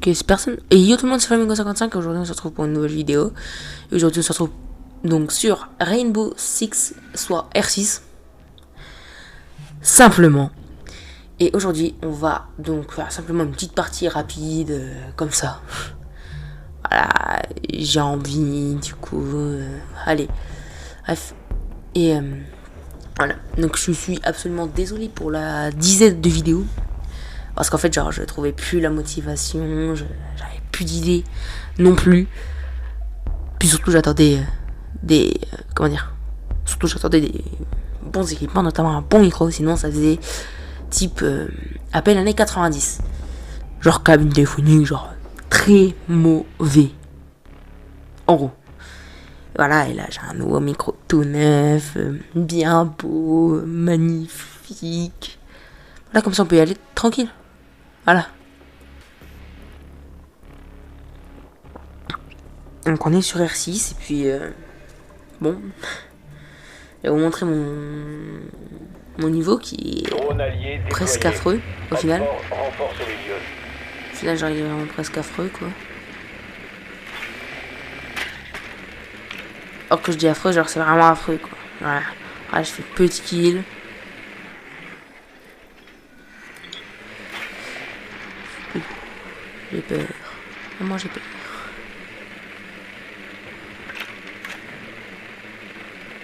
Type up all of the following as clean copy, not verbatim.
Ok, c'est personne. Et yo tout le monde, c'est Flamingo55. Aujourd'hui, on se retrouve pour une nouvelle vidéo. Et aujourd'hui, on se retrouve donc sur Rainbow Six, soit R6. Simplement. Et aujourd'hui, on va donc faire simplement une petite partie rapide, comme ça. Voilà, j'ai envie, du coup. Allez. Bref. Et voilà. Donc, je suis absolument désolé pour la dizaine de vidéos. Parce qu'en fait, genre, je trouvais plus la motivation, j'avais plus d'idées non plus. Puis surtout, j'attendais comment dire. Surtout, j'attendais des bons équipements, notamment un bon micro, sinon ça faisait type appel années 90. Genre cabine téléphonique, genre très mauvais. En gros. Voilà, et là j'ai un nouveau micro tout neuf, bien beau, magnifique. Voilà, comme ça on peut y aller tranquille. Voilà. Donc on est sur R6 et puis bon, je vais vous montrer mon niveau qui est presque affreux au final. Au final j'arrive vraiment presque affreux quoi. Alors que je dis affreux, genre c'est vraiment affreux quoi. Voilà, je fais petit kill. J'ai peur. Vraiment j'ai peur.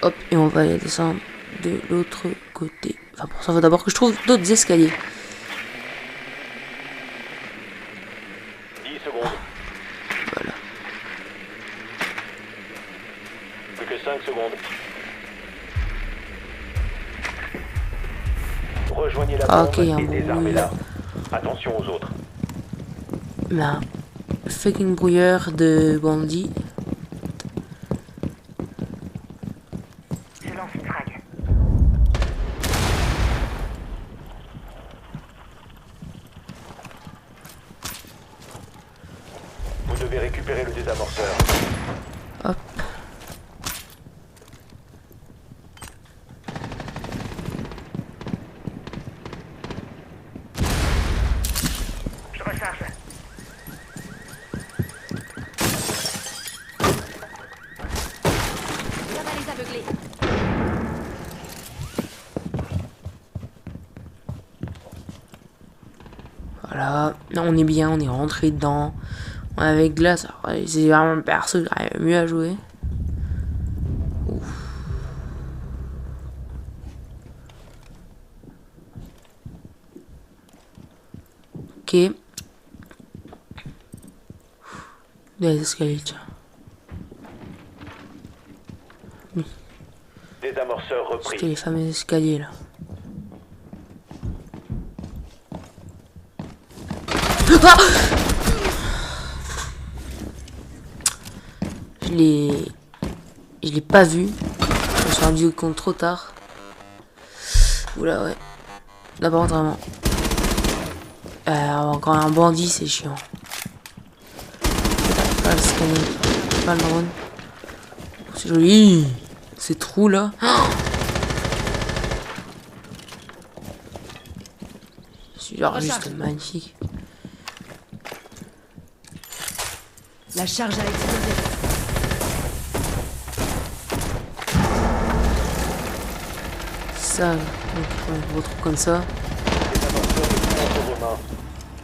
Hop, et on va aller descendre de l'autre côté. Enfin, pour ça, il faut d'abord que je trouve d'autres escaliers. 10 secondes. Voilà. Plus que 5 secondes. Rejoignez la bombe Ok, un et bon désarmez-la. Attention aux autres. Là, fucking brouilleur de bandits. Je lance une frag. Vous devez récupérer le désamorceur. Hop. Je recharge. Ça va les aveugler. Voilà. Là, on est bien, on est rentré dedans. On est avec glace. Alors, c'est vraiment le perso qui arrive mieux à jouer. Ouf. Ok. Des escaliers, tiens. Désamorceur C'était repris. les fameux escaliers là. Ah, je l'ai pas vu. Je me suis rendu compte trop tard. Oula ouais. Là par contre vraiment. Encore un bandit, c'est chiant. Pas le scanner, pas le drone. C'est joli. Ces trous là. C'est genre juste magnifique. La charge a explosé. Ça, donc on retrouve comme ça. Désamorceur est entre vos mains.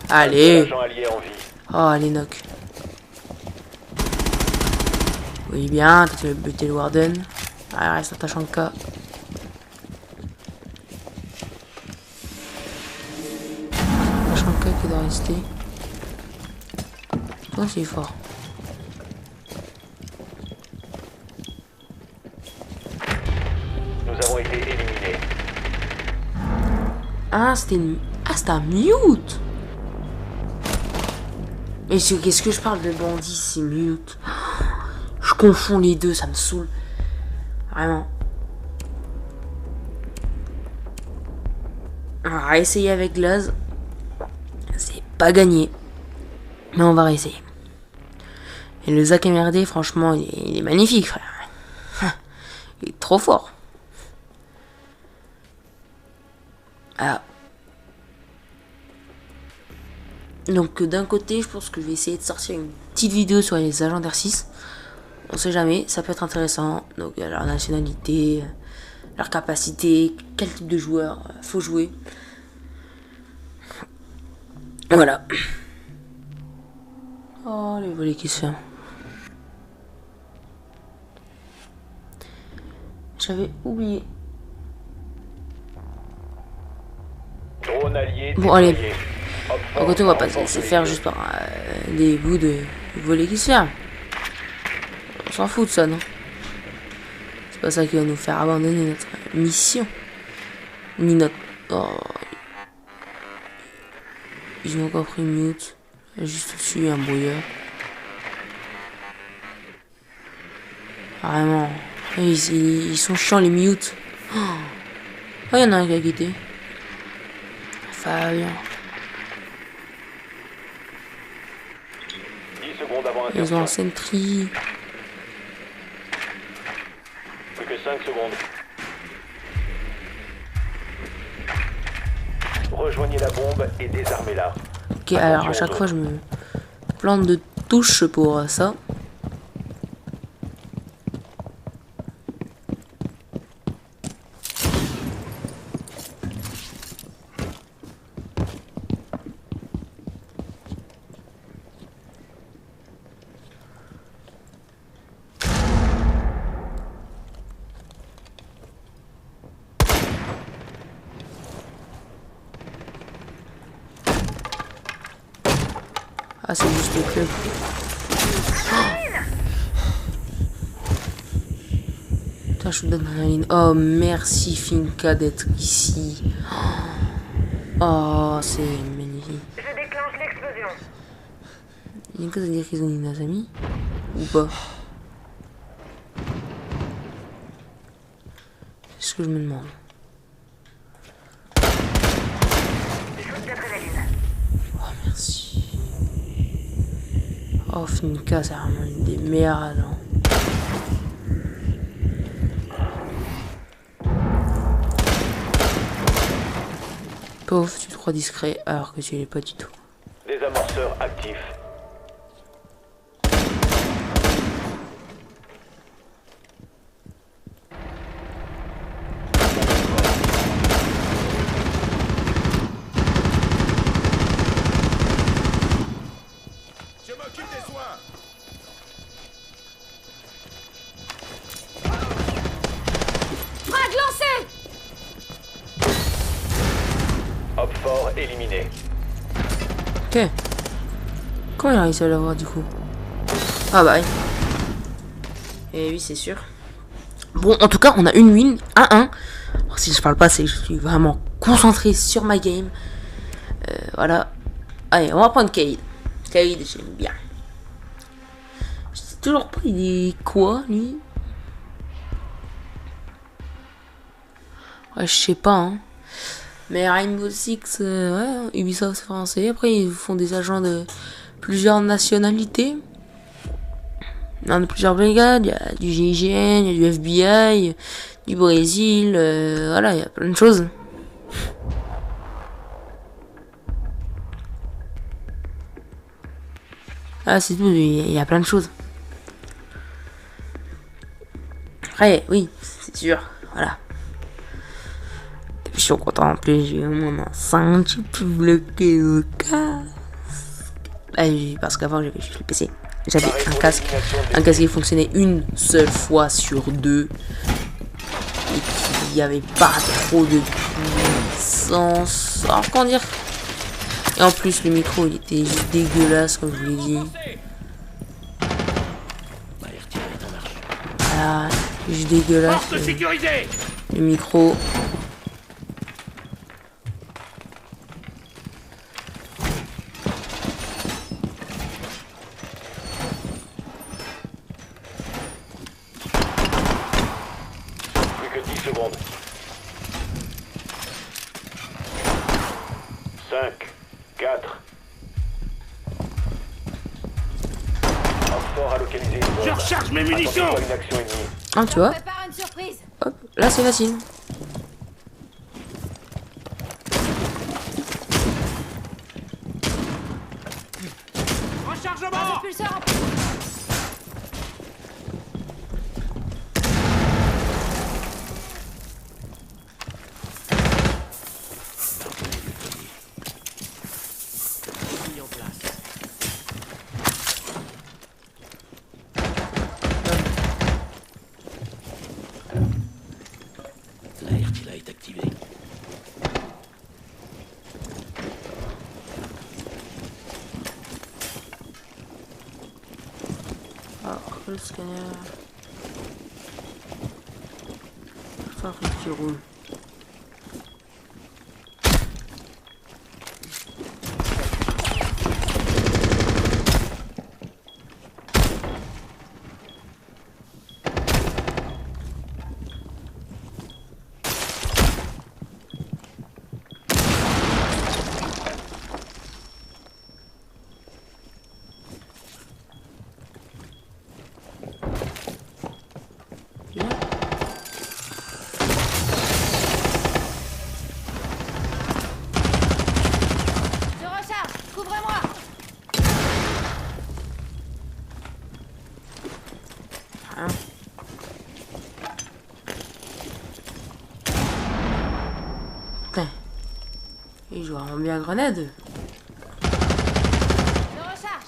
Allez. Agent allié en vie. Oh, les knocks. Oui, bien, tu vas buter le Warden. Allez, reste attachant le cas. Attachant le cas qui doit rester. Toi, c'est fort. Nous avons été éliminés. Ah, c'était une... Ah, c'était un mute. Mais qu'est-ce que je parle de bandit, c'est mute. Je confonds les deux, ça me saoule. Vraiment. On va réessayer avec Glaze. C'est pas gagné. Mais on va réessayer. Et le Zach MRD, franchement, il est magnifique, frère. Il est trop fort. Ah. Donc d'un côté, je pense que je vais essayer de sortir une petite vidéo sur les agents d'R6. On sait jamais, ça peut être intéressant. Donc leur nationalité, leur capacité, quel type de joueur faut jouer. Voilà. Oh, les volets qui se ferment. J'avais oublié. Drone allié Bon, allez. déployé. Hop À fort, côté, on va pas se renforce laisser les faire feux. juste par des bouts de volets qui se ferment. On s'en fout de ça, non? C'est pas ça qui va nous faire abandonner notre mission. Ni notre... Oh. Ils ont encore pris mute. Juste au-dessus, un brouilleur. Vraiment. Ils sont chiants, les mutes. Oh, il y en a un qui a quitté. Fabien. 10 secondes avant Ils ont un insertion. sentry. Plus que 5 secondes. Rejoignez la bombe et désarmez-la. Ok, alors à chaque fois, je me plante de touches pour ça. Ah, c'est juste le club. Putain, je suis d'adrénaline. Oh, merci Finka d'être ici. Oh, c'est magnifique. Je déclenche l'explosion. Il y a qu'à dire qu'ils ont des amis ou pas? C'est ce que je me demande. Shoot d'adrénaline. Oh, merci. Oh, Finka, c'est vraiment une des meilleures agents. Pauvre, tu te crois discret alors que tu l'es pas du tout. Désamorceur actif. Je m'occupe des soins. Frag lancé. Hop fort éliminé. Ok. Comment il a réussi à l'avoir du coup? Ah bah oui. Et oui, c'est sûr. Bon, en tout cas, on a une win, 1-1. Alors, si je parle pas, c'est que je suis vraiment concentré sur ma game. Voilà. Allez, on va prendre Cade. Cade, j'aime bien. Je sais toujours pas, il est quoi, lui? Ouais, je sais pas, hein. Mais Rainbow Six, ouais, Ubisoft c'est français. Après, ils font des agents de plusieurs nationalités. Il y en a plusieurs brigades. Il y a du GIGN, il y a du FBI, du Brésil. Voilà, il y a plein de choses. Ah, c'est tout, il y a plein de choses. Après, oui, c'est sûr, voilà. Je suis content en plus, j'ai eu mon enceinte, j'ai pu bloquer le casque. Ah, parce qu'avant j'avais juste le PC. J'avais un casque qui fonctionnait une seule fois sur deux. Et qui avait pas trop de puissance. Alors comment dire? Et en plus le micro il était juste dégueulasse comme je vous l'ai dit. Voilà, juste dégueulasse. Porte sécurisée. Le micro. Plus que 10 secondes. 5, 4. Hop fort à localiser une bombe. Je recharge mes munitions. Attendez-toi une action ennemie. Ah, tu vois? Prépare une surprise. Hop, là c'est facile. Propulseur en place. Mis en place. L'ARTILA est activé. Alors, le scanner. Faut un truc qui roule. Bien. Je recharge. Couvre-moi. Hein. Putain. Il joue vraiment bien à grenade. Je recharge.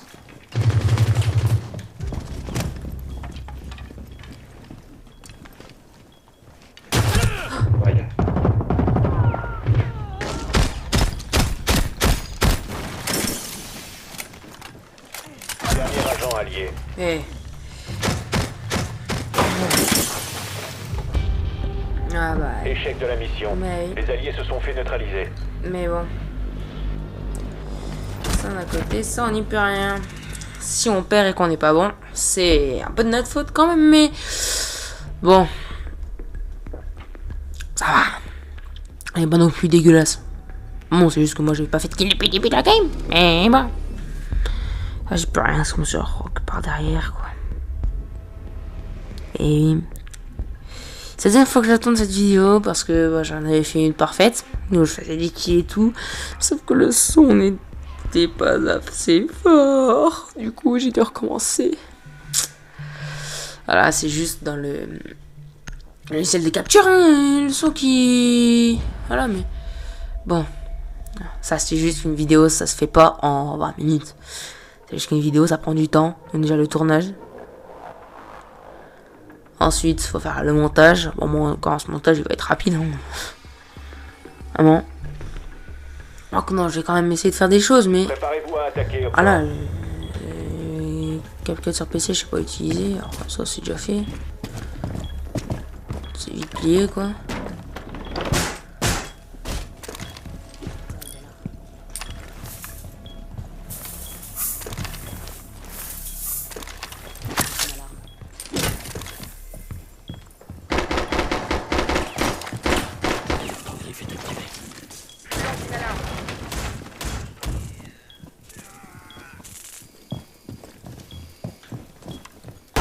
Voyons. Dernier agent allié. Eh. Ah bah. Échec de la mission. Mais, Les alliés se sont fait neutraliser. mais bon. Ça d'un côté, ça on n'y peut rien. Si on perd et qu'on n'est pas bon, c'est un peu de notre faute quand même, mais bon. Ça va. Elle est pas non plus dégueulasse. Bon, c'est juste que moi j'ai pas fait de kill depuis la game, mais bon. Ah, j'ai plus rien, c'est comme ça, rock par derrière quoi. Et c'est la deuxième fois que j'attends cette vidéo parce que bah, j'en avais fait une parfaite où je faisais des kills et tout, sauf que le son n'était pas assez fort. Du coup, j'ai dû recommencer. Voilà, c'est juste dans le logiciel de capture, hein, le son qui. Voilà, mais bon, ça c'est juste une vidéo, ça se fait pas en 20 minutes. C'est juste qu'une vidéo, ça prend du temps. Déjà le tournage. Ensuite, il faut faire le montage. Bon, moi, encore ce montage, il va être rapide. Hein. Vraiment. Donc, non, je vais quand même essayer de faire des choses, mais. Préparez-vous à attaquer. Voilà. CapCut sur PC, je sais pas utiliser. Alors, ça, c'est déjà fait. C'est vite plié, quoi. Griffe est activé.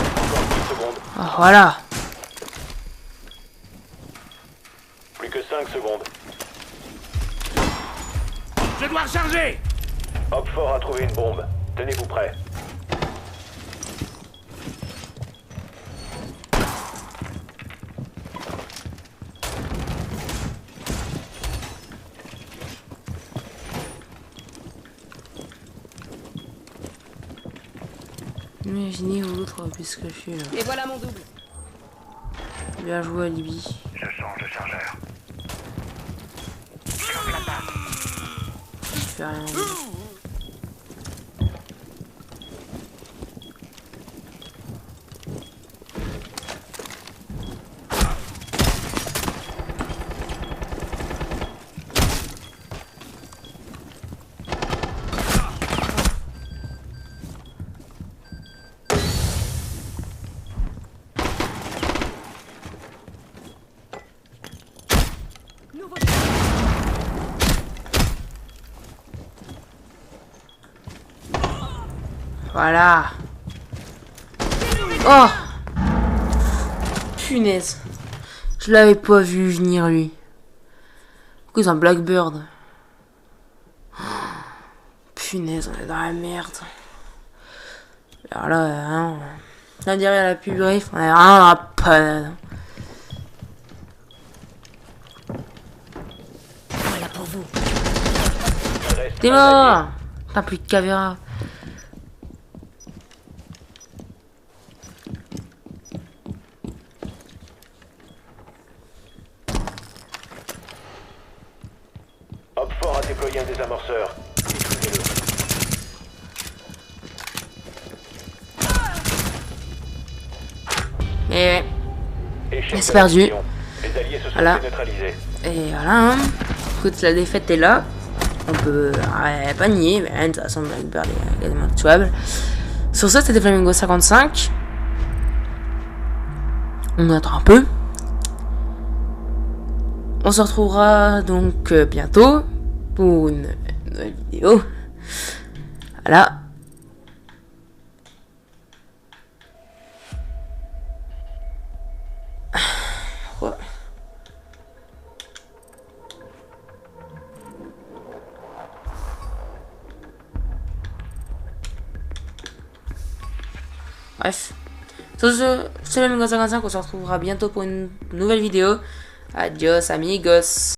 Encore 10 secondes. Ah, voilà. Plus que 5 secondes. Je dois recharger. Hopfort a trouvé une bombe. Tenez-vous prêts. Imaginez où l'autre aurait pu se cacher là. Et voilà mon double. Bien joué, Libye. Je change de chargeur. Je fais rien. Nouveau. Voilà. Oh, punaise. Je l'avais pas vu venir, lui. Pourquoi c'est un Blackbird? Punaise, on est dans la merde. Alors là, là derrière la pub Riff, on a rien à pas. Voilà pour vous. Reste T'es un allié. mort. T'as plus de caméra. Hop fort a déployé un désamorceur. Détruisez-le. Et Échec C'est de la perdu. mission. Les alliés se sont Voilà. fait neutraliser. voilà. Hein. Écoute, la défaite est là. On peut pas nier. Mais de toute façon, on a récupéré les éléments tuables. Sur ça, c'était Flamingo 55. On attend un peu. On se retrouvera donc bientôt pour une nouvelle vidéo. Voilà. Ouais. Bref. Sur ce, c'est Flamingo 55. On se retrouvera bientôt pour une nouvelle vidéo. Adios amigos.